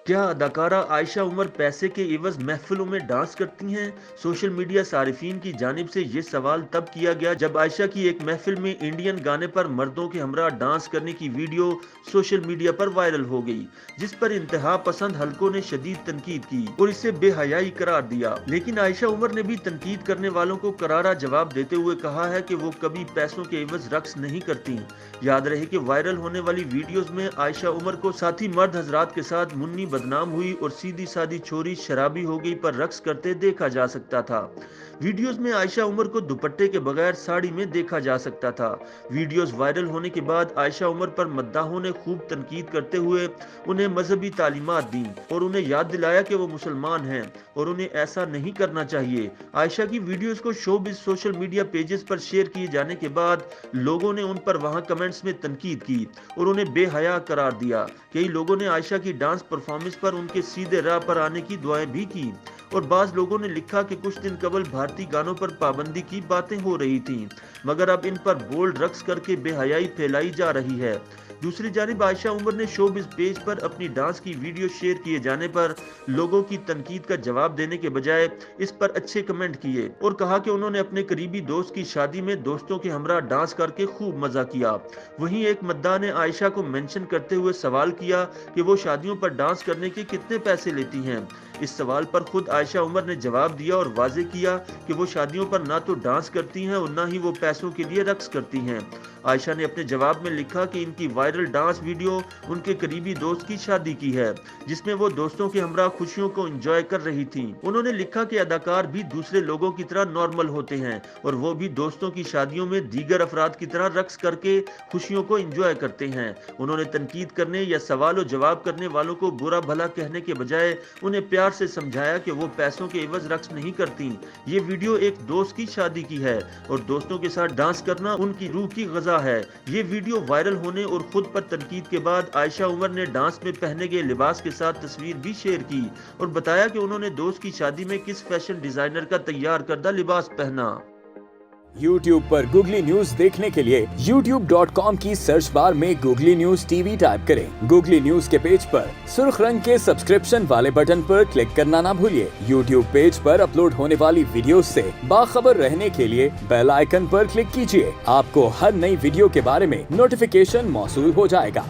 क्या अदाकारा आयशा उमर पैसे के एवज महफिलों में डांस करती हैं? सोशल मीडिया सारिफीन की जानिब से ये सवाल तब किया गया जब आयशा की एक महफिल में इंडियन गाने पर मर्दों के हमरा डांस करने की वीडियो सोशल मीडिया पर वायरल हो गई, जिस पर इंतहा पसंद हलकों ने शदीद तनकीद की और इसे बेहयाई करार दिया। लेकिन आयशा उमर ने भी तनकीद करने वालों को करारा जवाब देते हुए कहा है कि वो कभी पैसों के एवज रक्स नहीं करती। याद रहे कि वायरल होने वाली वीडियोस में आयशा उमर को साथी मर्द हजरात के साथ मुन्नी बदनाम हुई और सीधी सादी छोरी शराबी हो गई पर रक्स करते देखा जा सकता था। वीडियोस में आयशा उमर को दुपट्टे के बगैर साड़ी में देखा जा सकता था। वीडियोस वायरल होने के बाद आयशा उमर पर मद्दाहों ने खूब तनकीद करते हुए उन्हें मजहबी तालीमात दी और उन्हें याद दिलाया कि वो मुसलमान हैं और उन्हें ऐसा नहीं करना चाहिए। आयशा की वीडियोस को शोबिज़ सोशल मीडिया पेजेस पर शेयर किए जाने के बाद लोगों ने उन पर वहां कमेंट्स में तनकीद की और उन्हें बेहया करार दिया। कई लोगों ने आयशा की डांस परफॉर्मेंस पर उनके सीधे राह पर आने की दुआएं भी की और बाज लोगों ने लिखा कि कुछ दिन कबल भारतीय गानों पर पाबंदी की बातें हो रही थीं, मगर अब इन पर बोल्ड रक्स करके बेहयाई फैलाई जा रही है। दूसरी जानिब आयशा उमर ने शोबिज़ पेज पर अपनी डांस की वीडियो शेयर किए जाने पर लोगों की तनकीद का जवाब देने के बजाय इस पर अच्छे कमेंट किए और कहा कि उन्होंने अपने करीबी दोस्त की शादी में दोस्तों के हमरा डांस करके खूब मजा किया। वहीं एक मद्दा ने आयशा को मेंशन करते हुए सवाल किया कि वो शादियों पर डांस करने के कितने पैसे लेती हैं। इस सवाल पर खुद आयशा उमर ने जवाब दिया और वाजे किया कि वो शादियों पर ना तो डांस करती हैं और ना ही वो पैसों के लिए रक्स करती हैं। आयशा ने अपने जवाब में लिखा कि इनकी वायरल डांस वीडियो उनके करीबी दोस्त की शादी की है, जिसमें वो दोस्तों के हमरा खुशियों को एंजॉय कर रही थी। उन्होंने लिखा कि अदाकार भी दूसरे लोगों की तरह नॉर्मल होते हैं और वो भी दोस्तों की शादियों में दीगर अफराद की तरह रक्स करके खुशियों को एंजॉय करते हैं। उन्होंने तनकीद करने या सवाल और जवाब करने वालों को बुरा भला कहने के बजाय उन्हें प्यार से समझाया कि वो पैसों के एवज रक्स नहीं करती। ये वीडियो एक दोस्त की शादी की है और दोस्तों के साथ डांस करना उनकी रूह की ग़िज़ा है। ये वीडियो वायरल होने और खुद पर तनकीद के बाद आयशा उमर ने डांस में पहने गए लिबास के साथ तस्वीर भी शेयर की और बताया कि उन्होंने दोस्त की शादी में किस फैशन डिजाइनर का तैयार करदा लिबास पहना। YouTube पर गूगली न्यूज देखने के लिए youtube.com की सर्च बार में गूगली न्यूज टीवी टाइप करें। गूगली न्यूज के पेज पर सुर्ख रंग के सब्सक्रिप्शन वाले बटन पर क्लिक करना ना भूलिए। YouTube पेज पर अपलोड होने वाली वीडियोस से बाखबर रहने के लिए बेल आइकन पर क्लिक कीजिए। आपको हर नई वीडियो के बारे में नोटिफिकेशन मौसूल हो जाएगा।